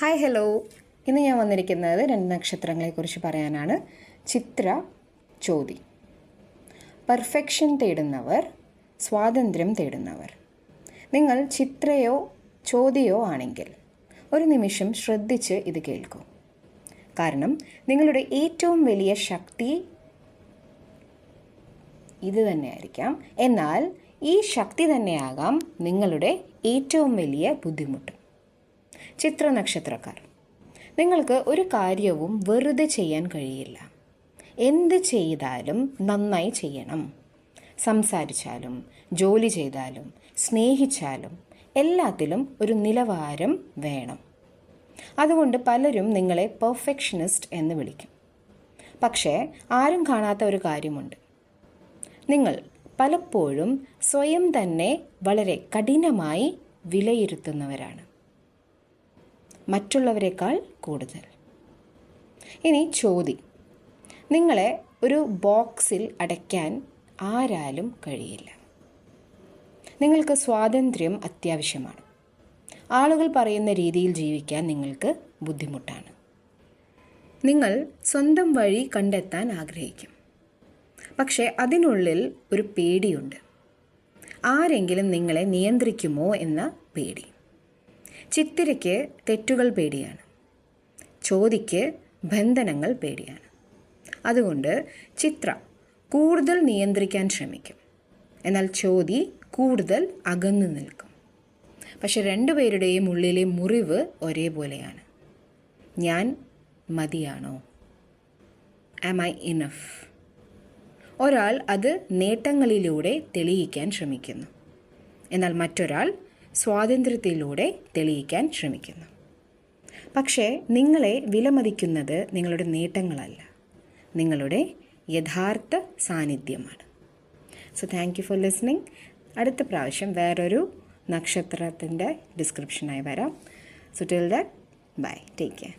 Hi hello, ഇന്ന് ഞാൻ വന്നിരിക്കുന്നത് 2 നക്ഷത്രങ്ങളെക്കുറിച്ച് പറയാനാണ്. ചിത്ര, ചോതി. പെർഫെക്ഷൻ തേടുന്നവർ, സ്വാതന്ത്ര്യം തേടുന്നവർ. നിങ്ങൾ ചിത്രയോ ചോതിയോ ആണെങ്കിൽ ഒരു നിമിഷം ശ്രദ്ധിച്ച് ഇത് കേൾക്കൂ. കാരണം നിങ്ങളുടെ ഏറ്റവും വലിയ ശക്തി ഇത് തന്നെയായിരിക്കാം. എന്നാൽ ഈ ശക്തി തന്നെയാകാം നിങ്ങളുടെ ഏറ്റവും വലിയ ബുദ്ധിമുട്ട്. ചിത്ര നക്ഷത്രക്കാർ, നിങ്ങൾക്ക് ഒരു കാര്യവും വെറുതെ ചെയ്യാൻ കഴിയില്ല. എന്ത് ചെയ്താലും നന്നായി ചെയ്യണം. സംസാരിച്ചാലും ജോലി ചെയ്താലും സ്നേഹിച്ചാലും എല്ലാത്തിലും ഒരു നിലവാരം വേണം. അതുകൊണ്ട് പലരും നിങ്ങളെ പെർഫെക്ഷനിസ്റ്റ് എന്ന് വിളിക്കും. പക്ഷേ ആരും കാണാത്ത ഒരു കാര്യമുണ്ട്. നിങ്ങൾ പലപ്പോഴും സ്വയം തന്നെ വളരെ കഠിനമായി വിലയിരുത്തുന്നവരാണ്, മറ്റുള്ളവരെക്കാൾ കൂടുതൽ. ഇനി ചോതി, നിങ്ങളെ ഒരു ബോക്സിൽ അടയ്ക്കാൻ ആരാലും കഴിയില്ല. നിങ്ങൾക്ക് സ്വാതന്ത്ര്യം അത്യാവശ്യമാണ്. ആളുകൾ പറയുന്ന രീതിയിൽ ജീവിക്കാൻ നിങ്ങൾക്ക് ബുദ്ധിമുട്ടാണ്. നിങ്ങൾ സ്വന്തം വഴി കണ്ടെത്താൻ ആഗ്രഹിക്കും. പക്ഷേ അതിനുള്ളിൽ ഒരു പേടിയുണ്ട്. ആരെങ്കിലും നിങ്ങളെ നിയന്ത്രിക്കുമോ എന്ന പേടി. ചിത്തിരയ്ക്ക് തെറ്റുകൾ പേടിയാണ്. ചോതിക്ക് ബന്ധനങ്ങൾ പേടിയാണ്. അതുകൊണ്ട് ചിത്ര കൂടുതൽ നിയന്ത്രിക്കാൻ ശ്രമിക്കും. എന്നാൽ ചോതി കൂടുതൽ അകന്നു നിൽക്കും. പക്ഷെ രണ്ടുപേരുടെയും ഉള്ളിലെ മുറിവ് ഒരേപോലെയാണ്. ഞാൻ മതിയാണോ? Am I enough? ഒരാൾ അത് നേട്ടങ്ങളിലൂടെ തെളിയിക്കാൻ ശ്രമിക്കുന്നു. എന്നാൽ മറ്റൊരാൾ സ്വാതന്ത്ര്യത്തിലൂടെ തെളിയിക്കാൻ ശ്രമിക്കുന്നു. പക്ഷേ നിങ്ങളെ വിലമതിക്കുന്നത് നിങ്ങളുടെ നേട്ടങ്ങളല്ല, നിങ്ങളുടെ യഥാർത്ഥ സാന്നിധ്യമാണ്. So thank you for listening. അടുത്ത പ്രാവശ്യം വേറൊരു നക്ഷത്രത്തിൻ്റെ ഡിസ്ക്രിപ്ഷനായി വരാം. So till that, bye, take care.